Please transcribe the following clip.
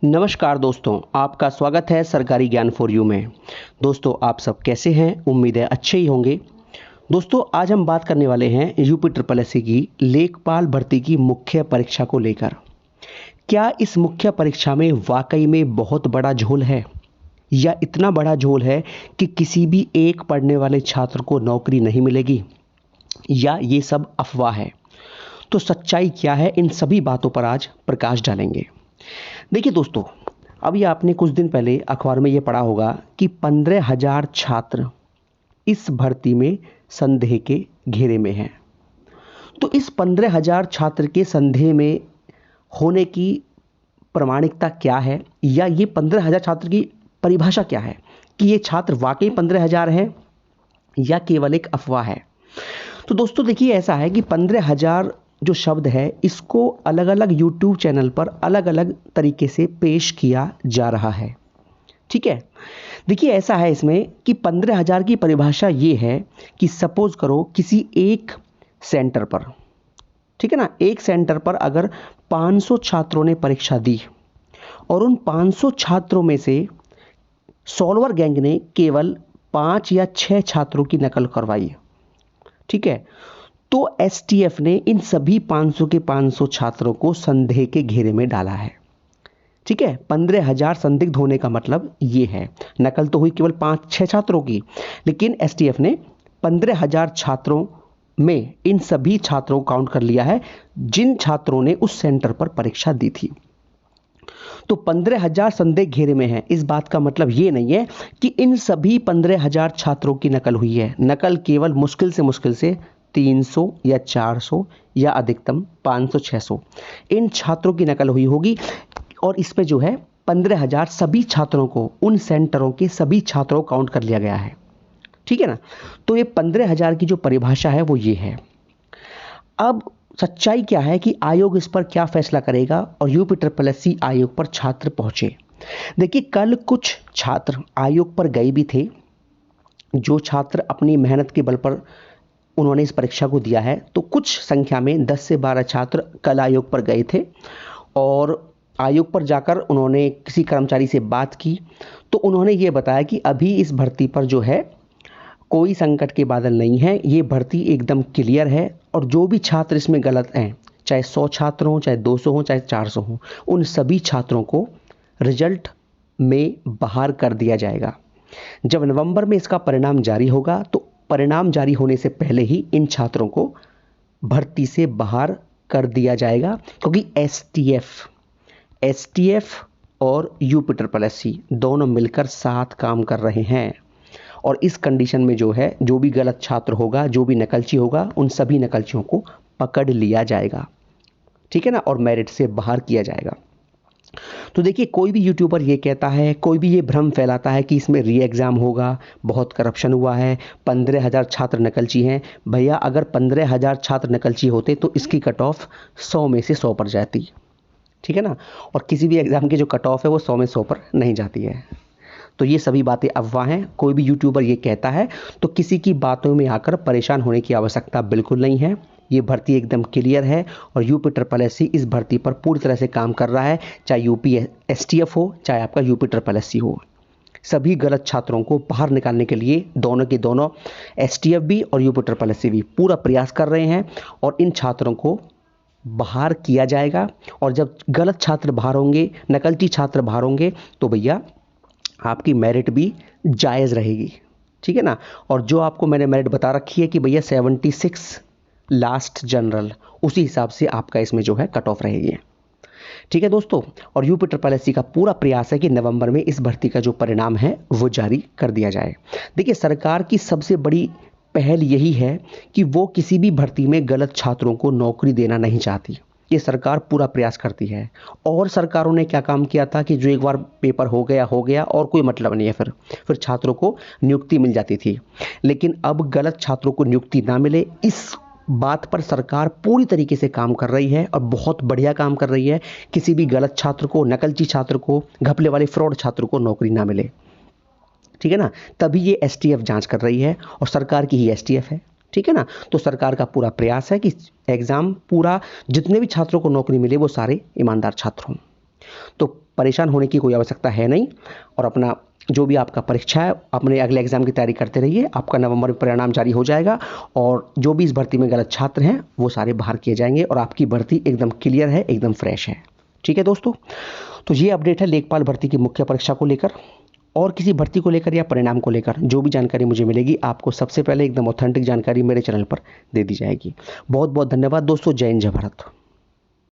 नमस्कार दोस्तों, आपका स्वागत है सरकारी ज्ञान फॉर यू में। दोस्तों, आप सब कैसे हैं? उम्मीद है अच्छे ही होंगे। दोस्तों, आज हम बात करने वाले हैं यूपी ट्रिपल एससी की लेखपाल भर्ती की मुख्य परीक्षा को लेकर। क्या इस मुख्य परीक्षा में वाकई में बहुत बड़ा झोल है, या इतना बड़ा झोल है कि किसी भी एक पढ़ने वाले छात्र को नौकरी नहीं मिलेगी, या ये सब अफवाह है? तो सच्चाई क्या है, इन सभी बातों पर आज प्रकाश डालेंगे। देखिए दोस्तों, अभी आपने कुछ दिन पहले अखबार में ये पढ़ा होगा कि 15,000 छात्र इस भर्ती में संदेह के घेरे में हैं। तो इस 15,000 छात्र के संदेह में होने की प्रामाणिकता क्या है, या ये 15,000 छात्र की परिभाषा क्या है कि ये छात्र वाकई 15,000 हैं या केवल एक अफवाह है? तो दोस्तों देखिए, ऐसा है कि 15,000 जो शब्द है इसको अलग अलग यूट्यूब चैनल पर अलग अलग तरीके से पेश किया जा रहा है। ठीक है, देखिए ऐसा है इसमें कि 15,000 की परिभाषा ये है कि सपोज करो किसी एक सेंटर पर, ठीक है ना, एक सेंटर पर अगर 500 छात्रों ने परीक्षा दी और उन 500 छात्रों में से सॉल्वर गैंग ने केवल 5 या 6 छात्रों की नकल करवाई। ठीक है, तो एसटीएफ ने इन सभी 500 के 500 छात्रों को संदेह के घेरे में डाला है। ठीक है, 15,000 संदिग्ध होने का मतलब ये है। नकल तो हुई केवल 5-6 छात्रों की, लेकिन एसटीएफ ने 15,000 छात्रों में इन सभी छात्रों को काउंट कर लिया है जिन छात्रों ने उस सेंटर पर परीक्षा दी थी। तो 15,000 संदेह घेरे में है, इस बात का मतलब ये नहीं है कि इन सभी 15,000 छात्रों की नकल हुई है। नकल केवल मुश्किल से 300 या 400 या अधिकतम 500-600 इन छात्रों की नकल हुई होगी। और इसमें जो है 15,000 सभी छात्रों को, उन सेंटरों के सभी छात्रों को काउंट कर लिया गया है। ठीक है ना, तो ये 15,000 की जो परिभाषा है वो ये है। अब सच्चाई क्या है कि आयोग इस पर क्या फैसला करेगा और यूपी ट्रिपल एससी आयोग पर छात्र पहुंचे। देखिए, कल कुछ छात्र आयोग पर गए भी थे। जो छात्र अपनी मेहनत के बल पर उन्होंने इस परीक्षा को दिया है, तो कुछ संख्या में 10 से 12 छात्र कल आयोग पर गए थे और आयोग पर जाकर उन्होंने किसी कर्मचारी से बात की। तो उन्होंने ये बताया कि अभी इस भर्ती पर जो है कोई संकट के बादल नहीं है, ये भर्ती एकदम क्लियर है और जो भी छात्र इसमें गलत हैं, चाहे 100 छात्र हों, चाहे 200 हों, चाहे 400 हों, उन सभी छात्रों को रिजल्ट में बाहर कर दिया जाएगा। जब नवंबर में इसका परिणाम जारी होगा तो परिणाम जारी होने से पहले ही इन छात्रों को भर्ती से बाहर कर दिया जाएगा, क्योंकि एसटीएफ और यूपी ट्रिपल एससी दोनों मिलकर साथ काम कर रहे हैं। और इस कंडीशन में जो है, जो भी गलत छात्र होगा, जो भी नकलची होगा, उन सभी नकलचियों को पकड़ लिया जाएगा। ठीक है ना, और मेरिट से बाहर किया जाएगा। तो देखिए, कोई भी यूट्यूबर ये कहता है, कोई भी ये भ्रम फैलाता है कि इसमें री एग्ज़ाम होगा, बहुत करप्शन हुआ है, 15,000 छात्र नकलची हैं। भैया, अगर 15,000 छात्र नकलची होते तो इसकी कट ऑफ 100 में से 100 पर जाती। ठीक है ना, और किसी भी एग्ज़ाम की जो कट ऑफ है वो 100 में 100 पर नहीं जाती है। तो ये सभी बातें अफवाह हैं। कोई भी यूट्यूबर ये कहता है तो किसी की बातों में आकर परेशान होने की आवश्यकता बिल्कुल नहीं है। ये भर्ती एकदम क्लियर है और यूपी ट्रिपल एससी इस भर्ती पर पूरी तरह से काम कर रहा है, चाहे यूपी एसटीएफ हो, चाहे आपका यूपी ट्रिपल एससी हो। सभी गलत छात्रों को बाहर निकालने के लिए दोनों के दोनों, एसटीएफ भी और यूपी ट्रिपल एससी भी, पूरा प्रयास कर रहे हैं और इन छात्रों को बाहर किया जाएगा। और जब गलत छात्र बाहर होंगे, नकलची छात्र बाहर होंगे, तो भैया आपकी मेरिट भी जायज़ रहेगी। ठीक है ना, और जो आपको मैंने मेरिट बता रखी है कि भैया 76 लास्ट जनरल, उसी हिसाब से आपका इसमें जो है कट ऑफ रहेगी। ठीक है दोस्तों, और यूपी ट्रिपल एससी का पूरा प्रयास है कि नवंबर में इस भर्ती का जो परिणाम है वो जारी कर दिया जाए। देखिए, सरकार की सबसे बड़ी पहल यही है कि वो किसी भी भर्ती में गलत छात्रों को नौकरी देना नहीं चाहती। ये सरकार पूरा प्रयास करती है। और सरकारों ने क्या काम किया था कि जो एक बार पेपर हो गया और कोई मतलब नहीं है, फिर छात्रों को नियुक्ति मिल जाती थी। लेकिन अब गलत छात्रों को नियुक्ति ना मिले, इस बात पर सरकार पूरी तरीके से काम कर रही है और बहुत बढ़िया काम कर रही है। किसी भी गलत छात्र को, नकलची छात्र को, घपले वाले फ्रॉड छात्र को नौकरी ना मिले। ठीक है ना, तभी ये एसटीएफ जांच कर रही है और सरकार की ही एसटीएफ है। ठीक है ना, तो सरकार का पूरा प्रयास है कि एग्ज़ाम पूरा, जितने भी छात्रों को नौकरी मिले वो सारे ईमानदार छात्र हों। तो परेशान होने की कोई आवश्यकता है नहीं, और अपना जो भी आपका परीक्षा है अपने अगले एग्जाम की तैयारी करते रहिए। आपका नवंबर में परिणाम जारी हो जाएगा और जो भी इस भर्ती में गलत छात्र हैं वो सारे बाहर किए जाएंगे और आपकी भर्ती एकदम क्लियर है, एकदम फ्रेश है। ठीक है दोस्तों, तो ये अपडेट है लेखपाल भर्ती की मुख्य परीक्षा को लेकर। और किसी भर्ती को लेकर या परिणाम को लेकर जो भी जानकारी मुझे मिलेगी, आपको सबसे पहले एकदम ऑथेंटिक जानकारी मेरे चैनल पर दे दी जाएगी। बहुत बहुत धन्यवाद दोस्तों। जय हिंद, जय भारत।